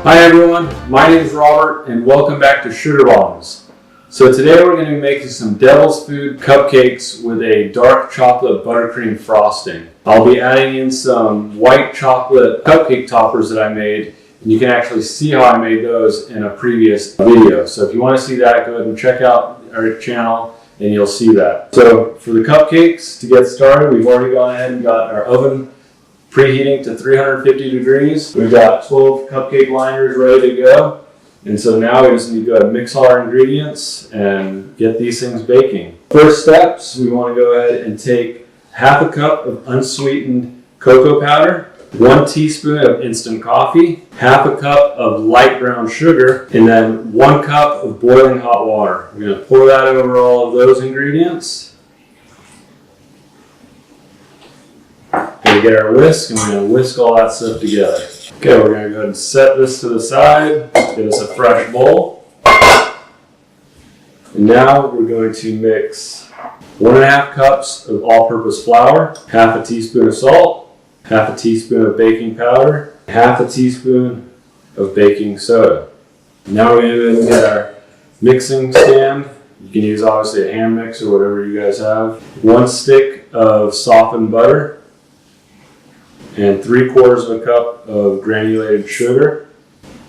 Hi everyone, my name is Robert and welcome back to Sugar Bombs. So today we're going to be making some Devil's Food cupcakes with a dark chocolate buttercream frosting. I'll be adding in some white chocolate cupcake toppers that I made, and you can actually see how I made those in a previous video. So if you want to see that, go ahead and check out our channel and you'll see that. So for the cupcakes, to get started, we've already gone ahead and got our oven preheating to 350 degrees. We've got 12 cupcake liners ready to go. And so now we just need to go ahead and mix all our ingredients and get these things baking. First steps, we want to go ahead and take half a cup of unsweetened cocoa powder, 1 teaspoon of instant coffee, half a cup of light brown sugar, and then 1 cup of boiling hot water. We're going to pour that over all of those ingredients. We're going to get our whisk and we're going to whisk all that stuff together. Okay, we're going to go ahead and set this to the side, get us a fresh bowl. And now we're going to mix 1.5 cups of all-purpose flour, half a teaspoon of salt, half a teaspoon of baking powder, half a teaspoon of baking soda. Now we're going to go ahead and get our mixing stand. You can use obviously a hand mixer or whatever you guys have. 1 stick of softened butter, and 3/4 cup of granulated sugar.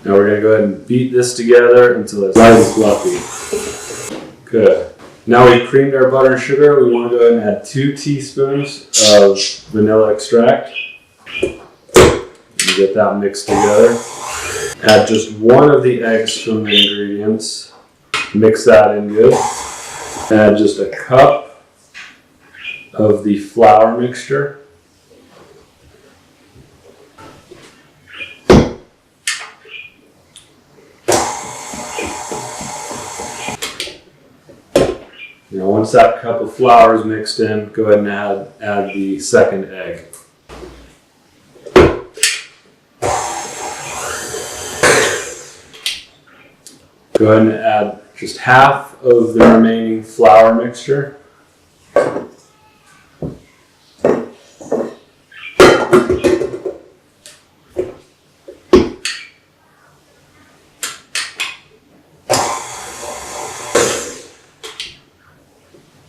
Now we're going to go ahead and beat this together until it's nice and fluffy. Good. Now we've creamed our butter and sugar. We want to go ahead and add 2 teaspoons of vanilla extract. And get that mixed together. Add just 1 of the eggs from the ingredients. Mix that in good. Add just a cup of the flour mixture. Now once that cup of flour is mixed in, go ahead and add the second egg. Go ahead and add just half of the remaining flour mixture.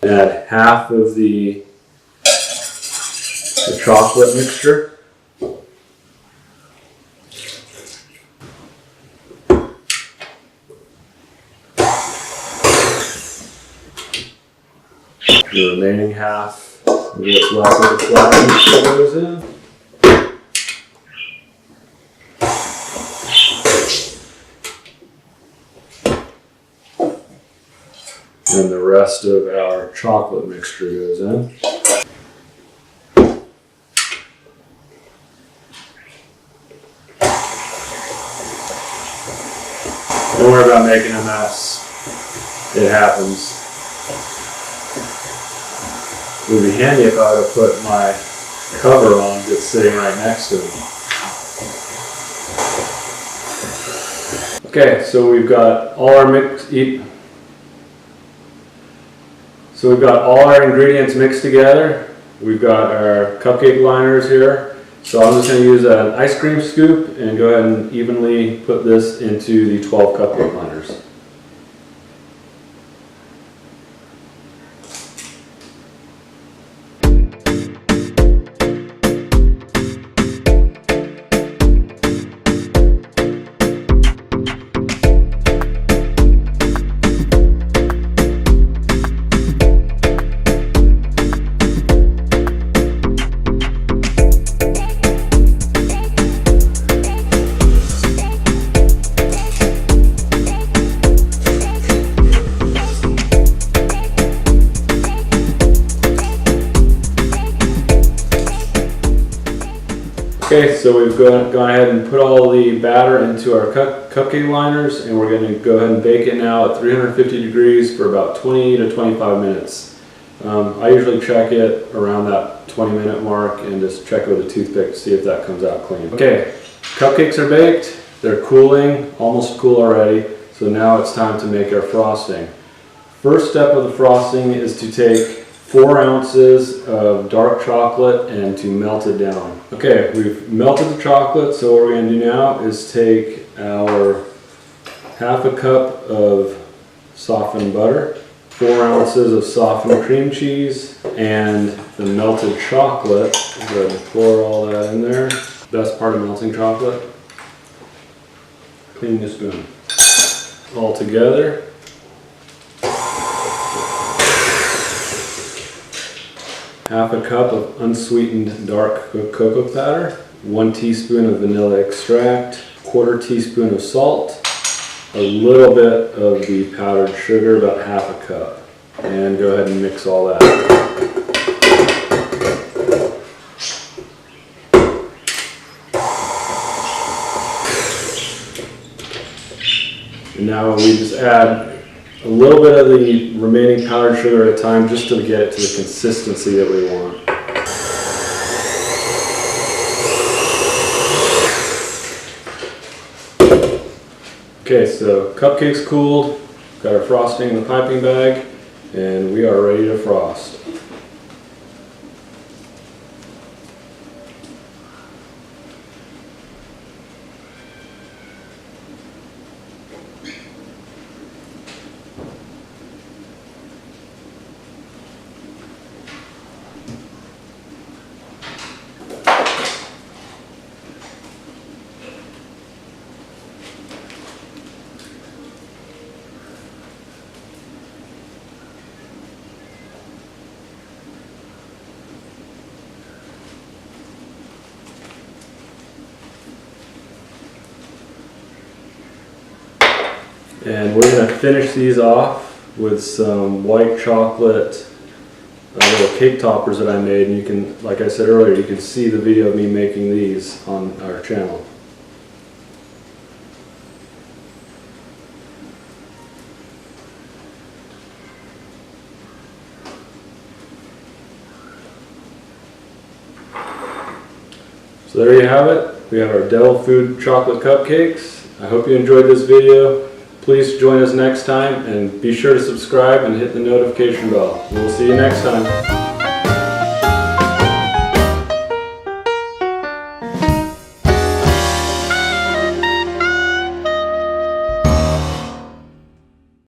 Add half of the chocolate mixture. The remaining half of what's left of the flour mixture goes in. And the rest of our chocolate mixture goes in. Don't worry about making a mess. It happens. It would be handy if I would have put my cover on that's sitting right next to it. Okay, so we've got all our ingredients mixed together. We've got our cupcake liners here. So I'm just going to use an ice cream scoop and go ahead and evenly put this into the 12 cupcake liners. Okay, so we've gone ahead and put all the batter into our cupcake liners, and we're going to go ahead and bake it now at 350 degrees for about 20 to 25 minutes. I usually check it around that 20-minute mark and just check it with a toothpick to see if that comes out clean. Okay, cupcakes are baked. They're cooling, almost cool already. So now it's time to make our frosting. First step of the frosting is to take 4 ounces of dark chocolate and to melt it down. Okay, we've melted the chocolate, so what we're going to do now is take our half a cup of softened butter, 4 ounces of softened cream cheese, and the melted chocolate. Go ahead and pour all that in there. Best part of melting chocolate, clean your spoon. All together. Half a cup of unsweetened dark cocoa powder, 1 teaspoon of vanilla extract, 1/4 teaspoon of salt, a little bit of the powdered sugar, about half a cup. And go ahead and mix all that. And now we just add a little bit of the remaining powdered sugar at a time just to get it to the consistency that we want. Okay, so cupcakes cooled, got our frosting in the piping bag, and we are ready to frost. And we're going to finish these off with some white chocolate little cake toppers that I made. And you can, like I said earlier, you can see the video of me making these on our channel. So there you have it. We have our Devil Food chocolate cupcakes. I hope you enjoyed this video. Please join us next time and be sure to subscribe and hit the notification bell. We'll see you next time.